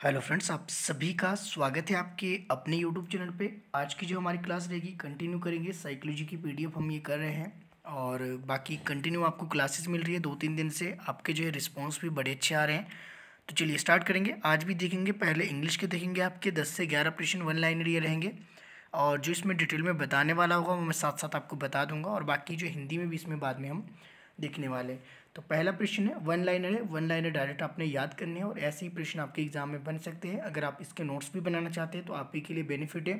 Hello friends, आप सभी का स्वागत है आपके अपने यूट्यूब चैनल पे। आज की जो हमारी क्लास रहेगी कंटिन्यू करेंगे। साइकोलॉजी की पीडीएफ हम ये कर रहे हैं और बाकी कंटिन्यू आपको क्लासेस मिल रही है 2-3 दिन से। आपके जो है रिस्पांस भी बड़े अच्छे आ रहे हैं। तो चलिए स्टार्ट करेंगे। आज भी देखेंगे, पहले इंग्लिश के देखेंगे। आपके 10 से 11 प्रश्न वन लाइनर ये रहेंगे और जो इसमें डिटेल में बताने वाला होगा वो मैं साथ साथ आपको बता दूंगा। और बाकी जो हिंदी में भी इसमें बाद में हम देखने वाले हैं। तो पहला प्रश्न है, वन लाइनर है। वन लाइनर डायरेक्ट आपने याद करने हैं और ऐसे ही प्रश्न आपके एग्जाम में बन सकते हैं। अगर आप इसके नोट्स भी बनाना चाहते हैं तो आप ही के लिए बेनिफिट है।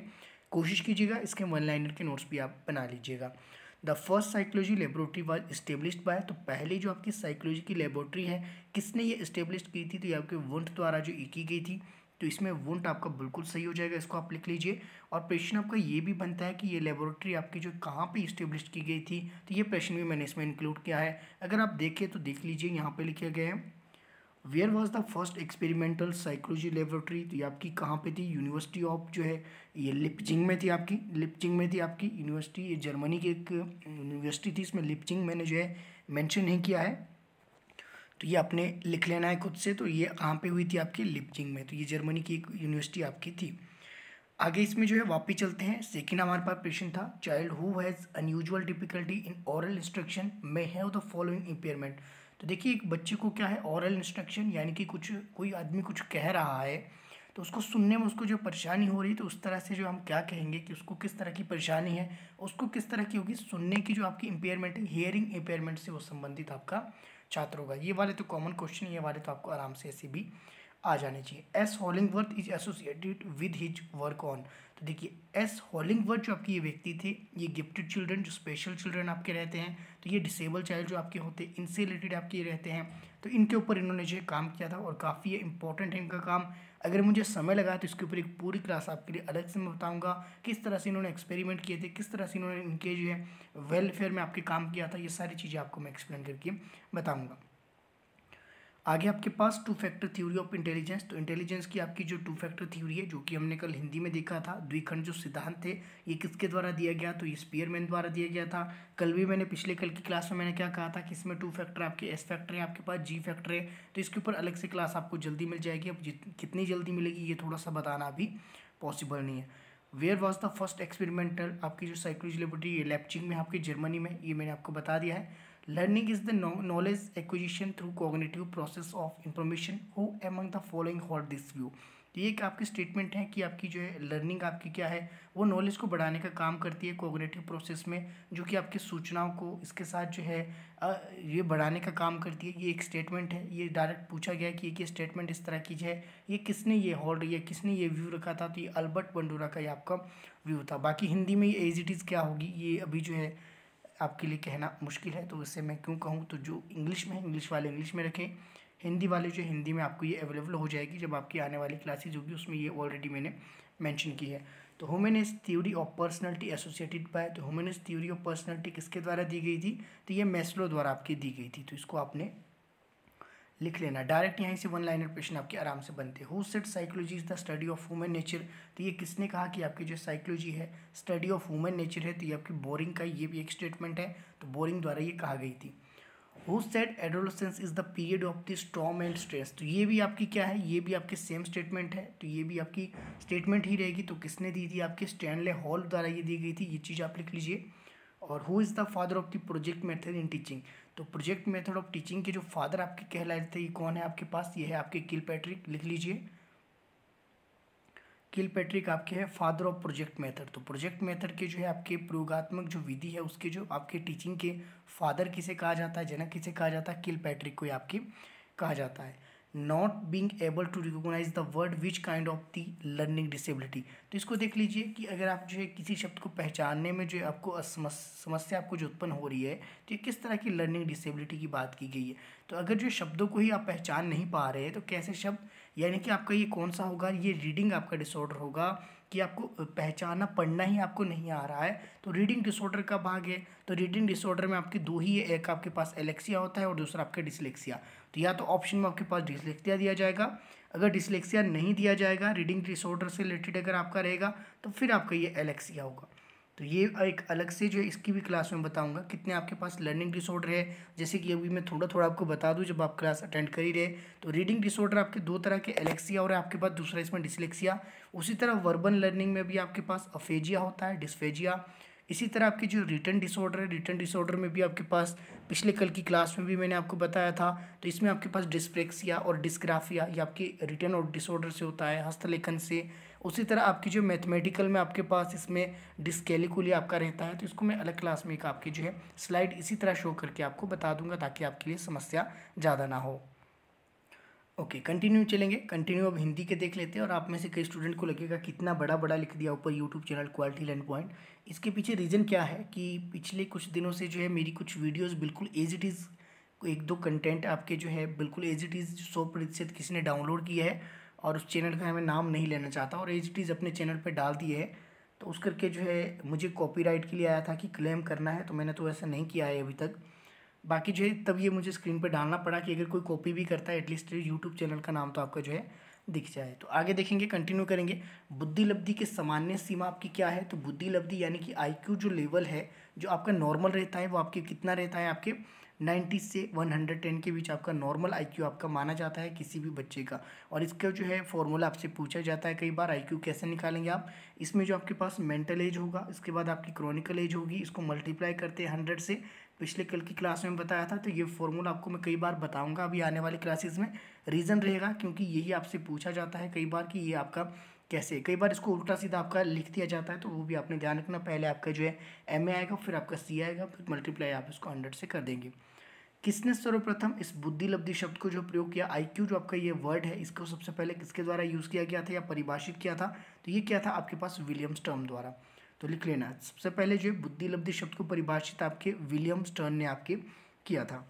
कोशिश कीजिएगा इसके वन लाइनर के नोट्स भी आप बना लीजिएगा। The first psychology laboratory was established bye, तो पहली जो आपकी साइकोलॉजी की लेबोरेटरी है किसने ये इस्टेब्लिश की थी? तो ये आपके वुंट द्वारा जो की गई थी। तो इसमें वुंट आपका बिल्कुल सही हो जाएगा, इसको आप लिख लीजिए। और प्रश्न आपका ये भी बनता है कि ये लेबोरेटरी आपकी जो कहाँ पे इस्टेब्लिश की गई थी, तो ये प्रश्न भी मैंने इसमें इंक्लूड किया है। अगर आप देखें तो देख लीजिए, यहाँ पे लिखा गया है where was the first experimental psychology laboratory. तो ये आपकी कहाँ पे थी? यूनिवर्सिटी ऑफ जो है ये लिपजिंग में थी आपकी। लिपजिंग में थी आपकी यूनिवर्सिटी, ये जर्मनी की एक यूनिवर्सिटी थी। इसमें लिपजिंग मैंने जो है मेंशन नहीं किया है, तो ये आपने लिख लेना है खुद से। तो ये कहाँ पे हुई थी? आपकी लिपजिंग में। तो ये जर्मनी की एक यूनिवर्सिटी आपकी थी। आगे इसमें जो है वापस चलते हैं। सेकेंड हमारे पास प्रश्न था, child who has unusual difficulty in oral instruction may have the following impairment. तो देखिए, एक बच्चे को क्या है, ओरल इंस्ट्रक्शन यानी कि कोई आदमी कुछ कह रहा है तो उसको सुनने में उसको जो परेशानी हो रही है, तो उस तरह से जो हम क्या कहेंगे कि उसको किस तरह की परेशानी है, उसको किस तरह की होगी सुनने की जो आपकी इम्पेयरमेंट है, हियरिंग इम्पेयरमेंट से वो संबंधित आपका छात्र होगा। ये वाले तो कॉमन क्वेश्चन, ये वाले तो आपको आराम से ऐसे भी आ जाने चाहिए। S Hollingworth is associated with his work on. तो देखिए, एस हॉलिंगवर्थ जो आपकी ये व्यक्ति थे, ये गिफ्टेड चिल्ड्रन, जो स्पेशल चिल्ड्रन आपके रहते हैं, तो ये डिसेबल चाइल्ड जो आपके होते हैं, इनसे रिलेटेड आपके रहते हैं। तो इनके ऊपर इन्होंने जो है काम किया था और काफ़ी ये इंपॉर्टेंट है इनका काम। अगर मुझे समय लगा तो इसके ऊपर एक पूरी क्लास आपके लिए अलग से मैं बताऊंगा किस तरह से इन्होंने एक्सपेरिमेंट किए थे, किस तरह से इन्होंने इनके जो है वेलफेयर में आपके काम किया था। ये सारी चीज़ें आपको मैं एक्सप्लेन करके बताऊँगा। आगे आपके पास two factor theory of intelligence. तो इंटेलिजेंस की आपकी जो टू फैक्टर थ्योरी है, जो कि हमने कल हिंदी में देखा था, द्विखंड जो सिद्धांत थे, ये किसके द्वारा दिया गया? तो ये स्पीयरमैन द्वारा दिया गया था। कल भी मैंने पिछले कल की क्लास में मैंने क्या कहा था कि इसमें टू फैक्टर आपके एस फैक्टर है, आपके पास जी फैक्टर है। तो इसके ऊपर अलग से क्लास आपको जल्दी मिल जाएगी। अब कितनी जल्दी मिलेगी ये थोड़ा सा बताना अभी पॉसिबल नहीं है। Where was the first experimental आपकी जो साइकोलॉजी लेबोरेटरी, ये लैप्चिंग में आपकी जर्मनी में, ये मैंने आपको बता दिया है। Learning is the knowledge acquisition through cognitive process of information. Who among the following hold this view. तो ये एक आपकी स्टेटमेंट है कि आपकी जो है लर्निंग आपकी क्या है, वो नॉलेज को बढ़ाने का काम करती है कॉग्निटिव प्रोसेस में, जो कि आपकी सूचनाओं को इसके साथ जो है ये बढ़ाने का काम करती है। ये एक स्टेटमेंट है, ये डायरेक्ट पूछा गया कि ये स्टेटमेंट इस तरह की जो है ये किसने ये होल्ड, ये किसने ये व्यू रखा था? तो ये अल्बर्ट बंडूरा का ये आपका व्यू था। बाकी हिंदी में ये एज इट इज़ क्या होगी ये अभी जो है आपके लिए कहना मुश्किल है, तो इससे मैं क्यों कहूँ। तो जो इंग्लिश में है, इंग्लिश वाले इंग्लिश में रखें, हिंदी वाले जो हिंदी में आपको ये अवेलेबल हो जाएगी जब आपकी आने वाली क्लासेज होगी, उसमें ये ऑलरेडी मैंने मेंशन की है। तो humanist theory of personality associated by, तो ह्यूमनिस्ट थ्योरी ऑफ पर्सनैलिटी किसके द्वारा दी गई थी? तो ये मैस्लो द्वारा आपकी दी गई थी। तो इसको आपने लिख लेना। डायरेक्ट यहीं से वन लाइनर क्वेश्चन आपके आराम से बनते हैं। Who said psychology is the study of human nature. तो ये किसने कहा कि आपकी जो साइकोलॉजी है स्टडी ऑफ ह्यूमन नेचर है? तो ये आपकी बोरिंग का ये भी एक स्टेटमेंट है, तो बोरिंग द्वारा ये कहा गई थी। Who said adolescence is the period of the storm and stress. तो ये भी आपकी क्या है, ये भी आपकी सेम स्टेटमेंट है, तो ये भी आपकी स्टेटमेंट ही रहेगी। तो किसने दी थी? आपके स्टैनले हॉल द्वारा ये दी गई थी, ये चीज़ आप लिख लीजिए। और who is the father of the project method in teaching. तो प्रोजेक्ट मेथड ऑफ टीचिंग के जो फादर आपके कहलाए थे, ये कौन है आपके पास? ये है आपके किलपैट्रिक, लिख लीजिए। किलपैट्रिक आपके है फादर ऑफ प्रोजेक्ट मेथड। तो प्रोजेक्ट मेथड के जो है आपके प्रयोगात्मक जो विधि है उसके जो आपके टीचिंग के फादर किसे कहा जाता है, जनक किसे कहा जाता है? किलपैट्रिक को आपकी कहा जाता है। Not being able to recognise the word which kind of the learning disability. तो इसको देख लीजिए कि अगर आप जो है किसी शब्द को पहचानने में जो आपको समस्या आपको जो उत्पन्न हो रही है, तो ये किस तरह की लर्निंग डिसेबिलिटी की बात की गई है। तो अगर जो शब्दों को ही आप पहचान नहीं पा रहे हैं तो कैसे शब्द, यानी कि आपका ये कौन सा होगा? ये रीडिंग आपका डिसऑर्डर होगा कि आपको पहचानना पढ़ना ही आपको नहीं आ रहा है, तो रीडिंग डिसऑर्डर का भाग है। तो रीडिंग डिसऑर्डर में आपकी दो ही है, एक आपके पास एलेक्सिया होता है और दूसरा आपका डिसलेक्सिया। तो या तो ऑप्शन में आपके पास डिसलेक्सिया दिया जाएगा, अगर डिसलेक्सिया नहीं दिया जाएगा, रीडिंग डिसऑर्डर से रिलेटेड अगर आपका रहेगा, तो फिर आपका ये एलेक्सिया होगा। तो ये एक अलग से जो है इसकी भी क्लास में बताऊंगा। कितने आपके पास लर्निंग डिसऑर्डर है, जैसे कि अभी मैं थोड़ा थोड़ा आपको बता दूं जब आप क्लास अटेंड कर ही रहे। तो रीडिंग डिसऑर्डर आपके दो तरह के, एलेक्सिया और आपके पास दूसरा इसमें डिसलेक्सिया। उसी तरह वर्बल लर्निंग में भी आपके पास अफेजिया होता है, डिस्फेजिया। इसी तरह आपकी जो रिटन डिसऑर्डर है, रिटन डिसऑर्डर में भी आपके पास पिछले कल की क्लास में भी मैंने आपको बताया था। तो इसमें आपके पास डिस्प्रेक्सिया और डिस्ग्राफिया, ये आपकी रिटन और डिसऑर्डर से होता है, हस्तलेखन से। उसी तरह आपकी जो मैथमेटिकल में आपके पास इसमें डिस्कैलिकुलिया आपका रहता है। तो इसको मैं अलग क्लास में एक आपकी जो है स्लाइड इसी तरह शो करके आपको बता दूंगा, ताकि आपके लिए समस्या ज़्यादा ना हो। ओके, कंटिन्यू चलेंगे। कंटिन्यू अब हिंदी के देख लेते हैं। और आप में से कई स्टूडेंट को लगेगा कितना बड़ा बड़ा लिख दिया ऊपर YouTube channel quality learn point. इसके पीछे रीज़न क्या है कि पिछले कुछ दिनों से जो है मेरी कुछ वीडियोस बिल्कुल एज इट इज़, एक दो कंटेंट आपके जो है बिल्कुल एज इट इज़ 100% किसी ने डाउनलोड किया है और उस चैनल का मैं नाम नहीं लेना चाहता और एज इट इज़ अपने चैनल पर डाल दिए है। तो उस करके जो है मुझे कॉपीराइट के लिए आया था कि क्लेम करना है, तो मैंने तो ऐसा नहीं किया है अभी तक। बाकी जो है तब ये मुझे स्क्रीन पर डालना पड़ा कि अगर कोई कॉपी भी करता है एटलीस्ट यूट्यूब चैनल का नाम तो आपका जो है दिख जाए। तो आगे देखेंगे, कंटिन्यू करेंगे। बुद्धि लब्धि की सामान्य सीमा आपकी क्या है? तो बुद्धि लब्धि यानी कि आईक्यू जो लेवल है जो आपका नॉर्मल रहता है वो आपके कितना रहता है? आपके 90 से 110 के बीच आपका नॉर्मल आईक्यू आपका माना जाता है किसी भी बच्चे का। और इसका जो है फॉर्मूला आपसे पूछा जाता है कई बार, आईक्यू कैसे निकालेंगे आप? इसमें जो आपके पास मेंटल एज होगा, इसके बाद आपकी क्रॉनिकल एज होगी, इसको मल्टीप्लाई करते हैं 100 से। पिछले कल की क्लास में बताया था, तो ये फॉर्मूला आपको मैं कई बार बताऊंगा अभी आने वाली क्लासेस में। रीज़न रहेगा क्योंकि यही आपसे पूछा जाता है कई बार कि ये आपका कैसे, कई बार इसको उल्टा सीधा आपका लिख दिया जाता है, तो वो भी आपने ध्यान रखना। पहले आपका जो है एम ए आएगा, फिर आपका सी आएगा, फिर मल्टीप्लाई आप इसको 100 से कर देंगे। किसने सर्वप्रथम इस बुद्धि लब्धि शब्द को जो प्रयोग किया? आईक्यू जो आपका ये वर्ड है इसको सबसे पहले किसके द्वारा यूज़ किया गया था या परिभाषित किया था? तो ये क्या था आपके पास? विलियम स्टर्न द्वारा। तो लिख लेना, सबसे पहले जो है बुद्धि लब्धि शब्द को परिभाषित आपके विलियम स्टर्न ने आपके किया था।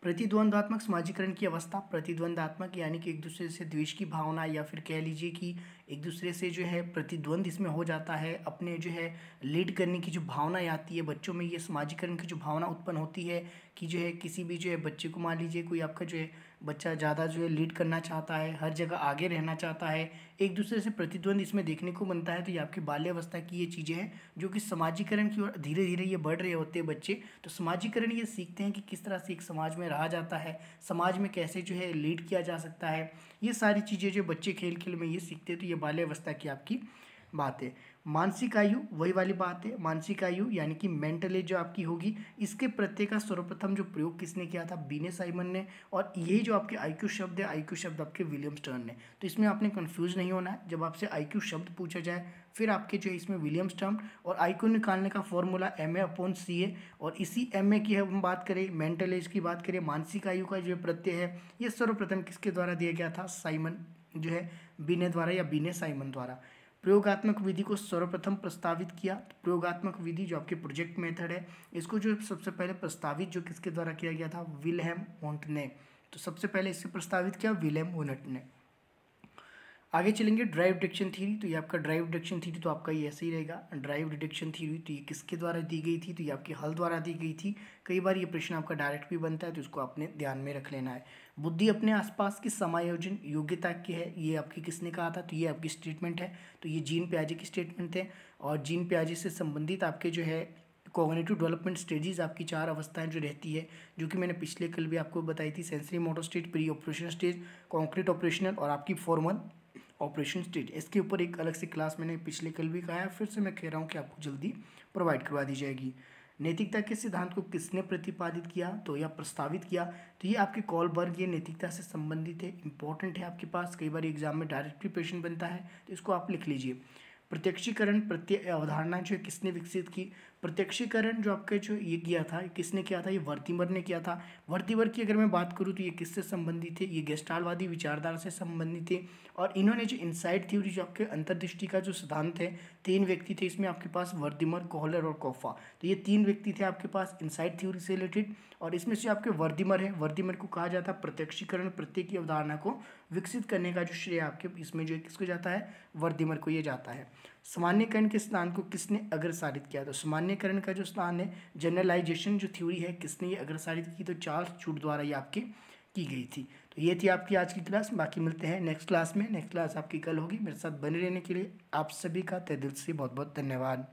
प्रतिद्वंद्वात्मक समाजीकरण की अवस्था, प्रतिद्वंद्वात्मक यानी कि एक दूसरे से द्वेष की भावना या फिर कह लीजिए कि एक दूसरे से जो है प्रतिद्वंद इसमें हो जाता है, अपने जो है लीड करने की जो भावना आती है बच्चों में, ये समाजीकरण की जो भावना उत्पन्न होती है कि जो है किसी भी जो है बच्चे को, मान लीजिए कोई आपका जो है बच्चा ज़्यादा जो है लीड करना चाहता है, हर जगह आगे रहना चाहता है, एक दूसरे से प्रतिद्वंद इसमें देखने को बनता है। तो ये आपकी बाल्यावस्था की ये चीज़ें हैं जो कि समाजीकरण की ओर धीरे धीरे ये बढ़ रहे होते हैं बच्चे। तो समाजीकरण ये सीखते हैं कि किस तरह से एक समाज में रहा जाता है, समाज में कैसे जो है लीड किया जा सकता है, ये सारी चीज़ें जो बच्चे खेल खेल में ये सीखते हैं। तो ये बाल्यावस्था की आपकी बात है। मानसिक आयु वही वाली बात है, मानसिक आयु यानी कि मेंटल एज जो आपकी होगी, इसके प्रत्यय का सर्वप्रथम जो प्रयोग किसने किया था? बीने साइमन ने। और ये जो आपके आईक्यू शब्द है, आईक्यू शब्द आपके विलियम स्टर्न ने। तो इसमें आपने कंफ्यूज नहीं होना है, जब आपसे आईक्यू शब्द पूछा जाए फिर आपके जो है इसमें विलियम स्टर्न और आईक्यू निकालने का फॉर्मूला MA/C है। और इसी MA की हम बात करें, मेंटल एज की बात करें, मानसिक आयु का जो प्रत्यय है ये सर्वप्रथम किसके द्वारा दिया गया था? साइमन जो है बीने द्वारा या बीने साइमन द्वारा। प्रयोगात्मक विधि को सर्वप्रथम प्रस्तावित किया। प्रयोगात्मक विधि जो आपके प्रोजेक्ट मेथड है, इसको जो सबसे पहले प्रस्तावित जो किसके द्वारा किया गया था? विल्हेम वॉन्ट ने। तो सबसे पहले इसे प्रस्तावित किया विल्हेम वॉन्ट ने। आगे चलेंगे, ड्राइव डिडक्शन थ्योरी। तो ये आपका ड्राइव डिडक्शन थ्योरी तो आपका ये ऐसे ही रहेगा, ड्राइव डिडक्शन थ्योरी। तो ये किसके द्वारा दी गई थी? तो ये आपके हल द्वारा दी गई थी। कई बार ये प्रश्न आपका डायरेक्ट भी बनता है, तो इसको आपने ध्यान में रख लेना है। बुद्धि अपने आसपास की समायोजन योग्यता की है, ये आपकी किसने कहा था? तो ये आपकी स्टेटमेंट है। तो ये जीन पियाजे की स्टेटमेंट है। और जीन पियाजे से संबंधित आपके जो है कॉग्निटिव डेवलपमेंट स्टेजेस आपकी 4 अवस्थाएं जो रहती है, जो कि मैंने पिछले कल भी आपको बताई थी। Sensory motor stage, pre operation stage, concrete operational और आपकी फॉर्मल ऑपरेशन स्टेज। इसके ऊपर एक अलग से क्लास मैंने पिछले कल भी कहा है, फिर से मैं कह रहा हूँ कि आपको जल्दी प्रोवाइड करवा दी जाएगी। नैतिकता के सिद्धांत को किसने प्रतिपादित किया तो या प्रस्तावित किया? तो ये आपके कॉलबर्ग, ये नैतिकता से संबंधित है, इंपॉर्टेंट है आपके पास, कई बार एग्जाम में डायरेक्ट प्रिपरेशन बनता है, तो इसको आप लिख लीजिए। प्रत्यक्षीकरण प्रत्यय अवधारणा जो है किसने विकसित की? प्रत्यक्षीकरण जो आपका जो ये किया था, किसने किया था? ये वर्तिमर ने किया था। वर्तिमर की अगर मैं बात करूँ तो ये किससे संबंधित है? ये गेस्टालवादी विचारधारा से संबंधित है। और इन्होंने जो इनसाइट थ्योरी जो आपके अंतर्दृष्टि का जो सिद्धांत है, 3 व्यक्ति थे इसमें आपके पास, वर्दिमर, कोहलर और कोफा। तो ये 3 व्यक्ति थे आपके पास इनसाइट थ्योरी से रिलेटेड। और इसमें से आपके वर्दिमर है, वर्दिमर को कहा जाता है प्रत्यक्षीकरण प्रत्यय की अवधारणा को विकसित करने का जो श्रेय आपके इसमें जो किसको जाता है? वर्दिमर को ये जाता है। सामान्यकरण के स्थान को किसने अग्रसारित किया? तो सामान्यकरण का जो स्थान है, जनरलाइजेशन जो थ्योरी है, किसने ये अग्रसारित की? तो चार्ल्स छूट द्वारा ये आपके की गई थी। तो ये थी आपकी आज की क्लास। बाकी मिलते हैं नेक्स्ट क्लास में। नेक्स्ट क्लास आपकी कल होगी। मेरे साथ बने रहने के लिए आप सभी का तहे दिल से बहुत बहुत धन्यवाद।